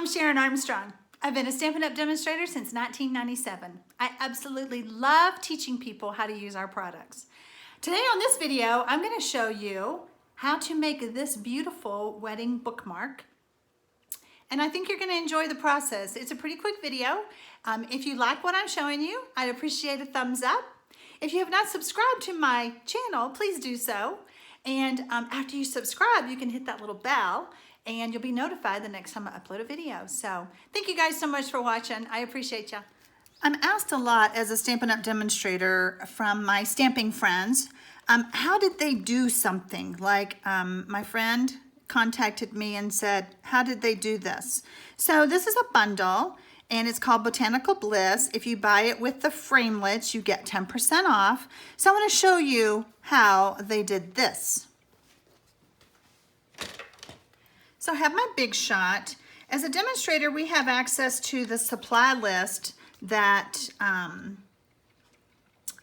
Sharon Armstrong. I've been a Stampin' Up! Demonstrator since 1997. I absolutely love teaching people how to use our products. Today on this video, I'm going to show you how to make this beautiful wedding bookmark. And I think you're going to enjoy the process. It's a pretty quick video. If you like what I'm showing you, I'd appreciate a thumbs up. If you have not subscribed to my channel, please do so. And after you subscribe, you can hit that little bell and you'll be notified the next time I upload a video. So thank you guys so much for watching. I appreciate you. I'm asked a lot as a Stampin' Up! Demonstrator from my stamping friends, how did they do something? Like my friend contacted me and said, how did they do this? So this is a bundle and it's called Botanical Bliss. If you buy it with the framelits, you get 10% off. So I want to show you how they did this. So I have my big shot. As a demonstrator, we have access to the supply list that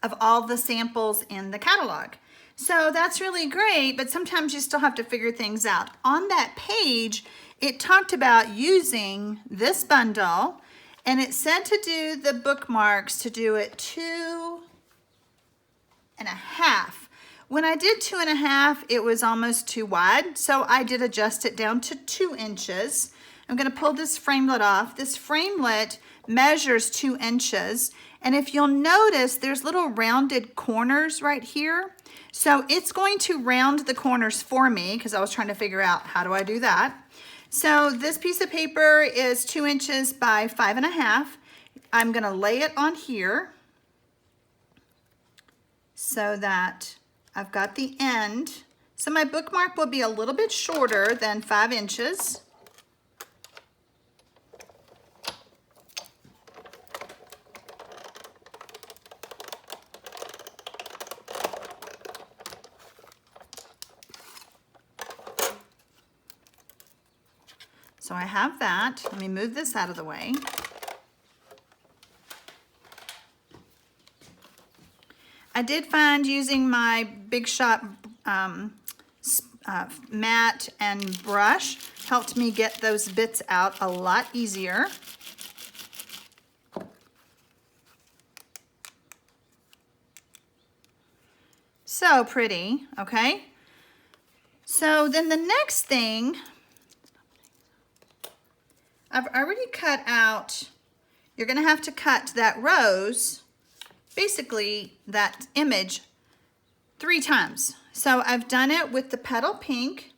of all the samples in the catalog. So that's really great, but sometimes you still have to figure things out. On that page, it talked about using this bundle, and it said to do the bookmarks, to do it 2.5. When I did 2.5, it was almost too wide, so I did adjust it down to 2 inches. I'm going to pull this framelit off. This framelit measures 2 inches, and if you'll notice, there's little rounded corners right here. So it's going to round the corners for me because I was trying to figure out how do I do that. So this piece of paper is 2 inches by 5.5. I'm going to lay it on here so that I've got the end. So my bookmark will be a little bit shorter than 5 inches. So I have that. Let me move this out of the way. I did find using my Big Shot mat and brush helped me get those bits out a lot easier. So pretty, okay? So then the next thing, I've already cut out, you're gonna have to cut that rose, basically that image, 3 times. So I've done it with the petal pink,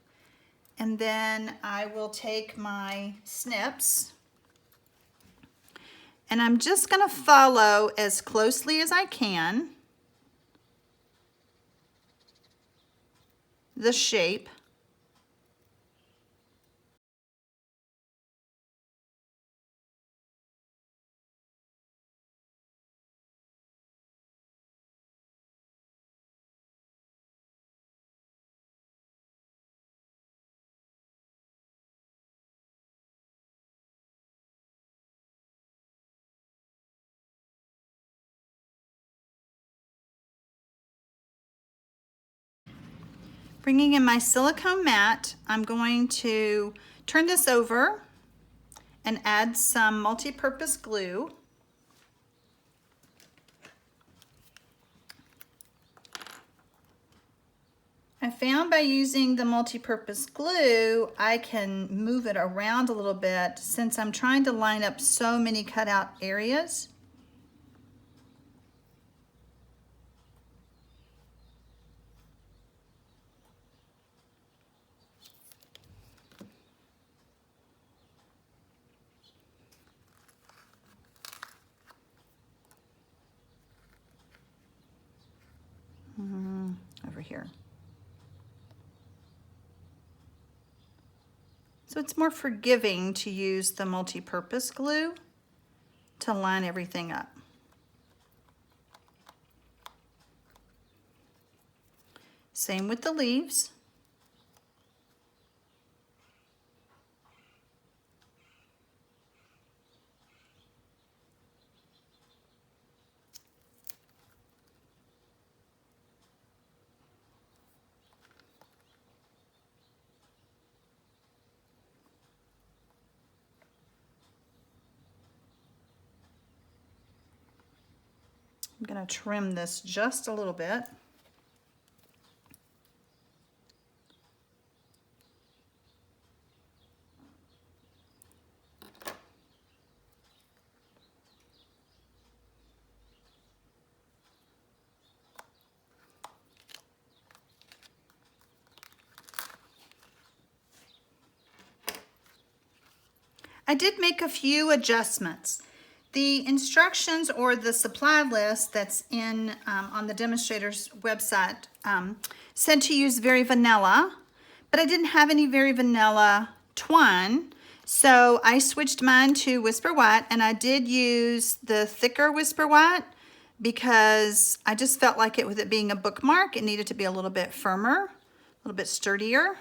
and then I will take my snips, and I'm just gonna follow as closely as I can the shape. Bringing in my silicone mat, I'm going to turn this over and add some multi-purpose glue. I found by using the multi-purpose glue, I can move it around a little bit since I'm trying to line up so many cutout areas. Over here. So it's more forgiving to use the multi-purpose glue to line everything up. Same with the leaves. I'm going to trim this just a little bit. I did make a few adjustments. The instructions or the supply list that's in on the Demonstrator's website said to use Very Vanilla, but I didn't have any Very Vanilla twine, so I switched mine to Whisper White, and I did use the thicker Whisper White because I just felt like with it being a bookmark, it needed to be a little bit firmer, a little bit sturdier.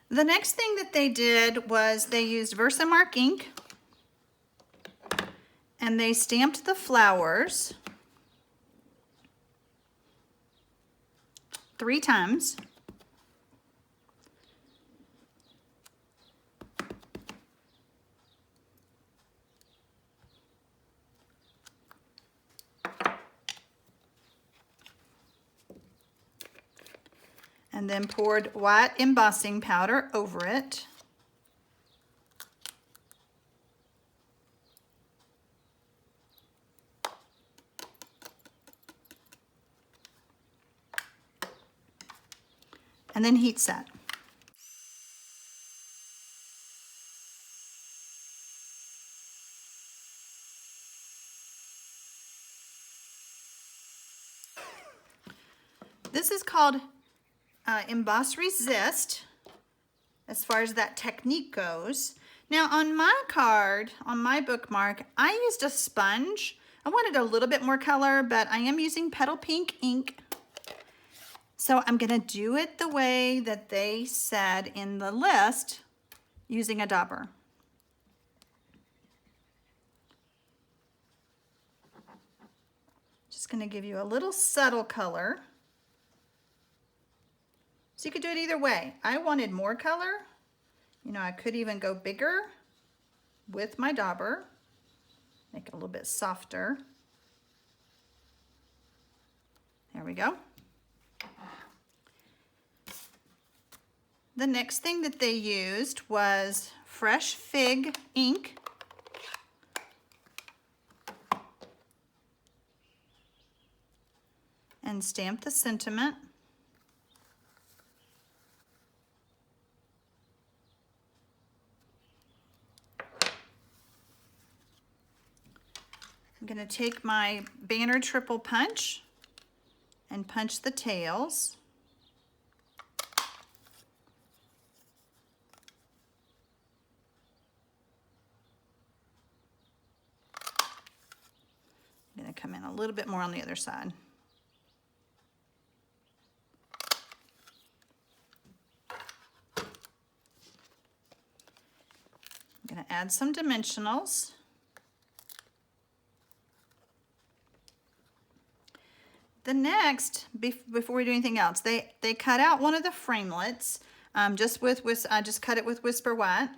The next thing that they did was they used Versamark ink and they stamped the flowers 3 times. And then poured white embossing powder over it. And then heat set. This is called Emboss Resist, as far as that technique goes. Now on my card, on my bookmark, I used a sponge. I wanted a little bit more color, but I am using Petal Pink ink. So I'm gonna do it the way that they said in the list, using a dauber. Just gonna give you a little subtle color. So you could do it either way. I wanted more color. You know, I could even go bigger with my dauber, make it a little bit softer. There we go. The next thing that they used was Fresh Fig ink. And stamped the sentiment. I'm going to take my banner triple punch and punch the tails. I'm going to come in a little bit more on the other side. I'm going to add some dimensionals. The next, before we do anything else, they cut out one of the framelits, I just cut it with Whisper White,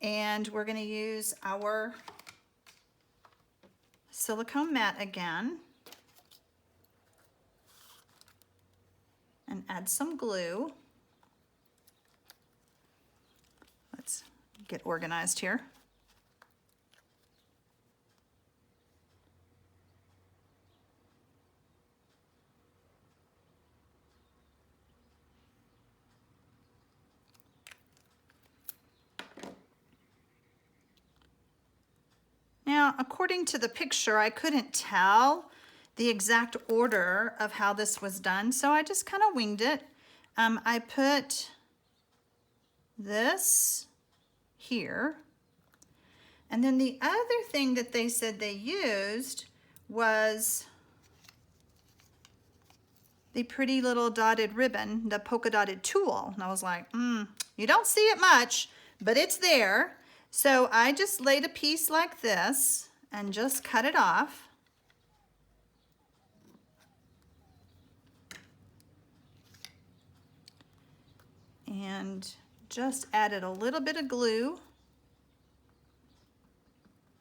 and we're going to use our silicone mat again and add some glue. Let's get organized here. Now, according to the picture, I couldn't tell the exact order of how this was done, so I just kind of winged it. I put this here, and then the other thing that they said they used was the pretty little dotted ribbon, the polka dotted tulle. And I was like, you don't see it much, but it's there. So I just laid a piece like this and just cut it off. And just added a little bit of glue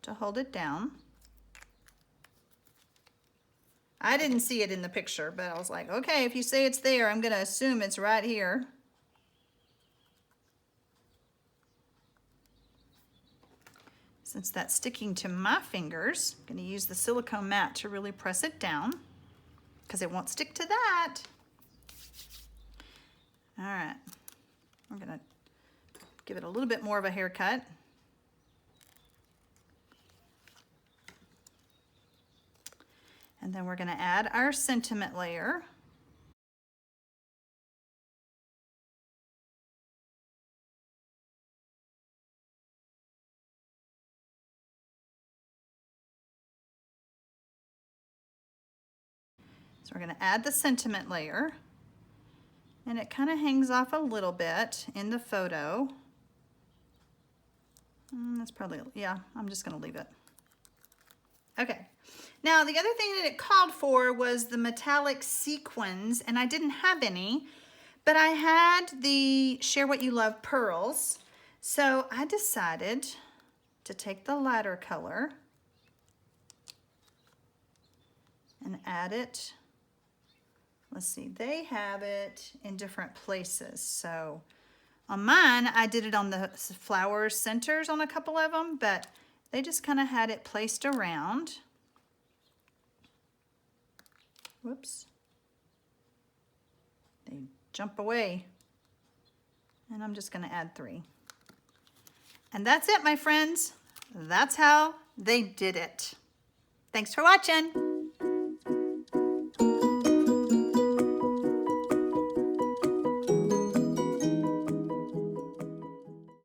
to hold it down. I didn't see it in the picture, but I was like, okay, if you say it's there, I'm gonna assume it's right here. Since that's sticking to my fingers, I'm gonna use the silicone mat to really press it down because it won't stick to that. All right, we're gonna give it a little bit more of a haircut. And then we're gonna add our sentiment layer. So we're gonna add the sentiment layer. And it kind of hangs off a little bit in the photo. That's probably, yeah, I'm just gonna leave it. Okay, now the other thing that it called for was the metallic sequins, and I didn't have any, but I had the Share What You Love pearls. So I decided to take the lighter color and add it. Let's see, they have it in different places. So on mine, I did it on the flower centers on a couple of them, but they just kind of had it placed around. Whoops. They jump away. And I'm just going to add 3. And that's it, my friends. That's how they did it. Thanks for watching.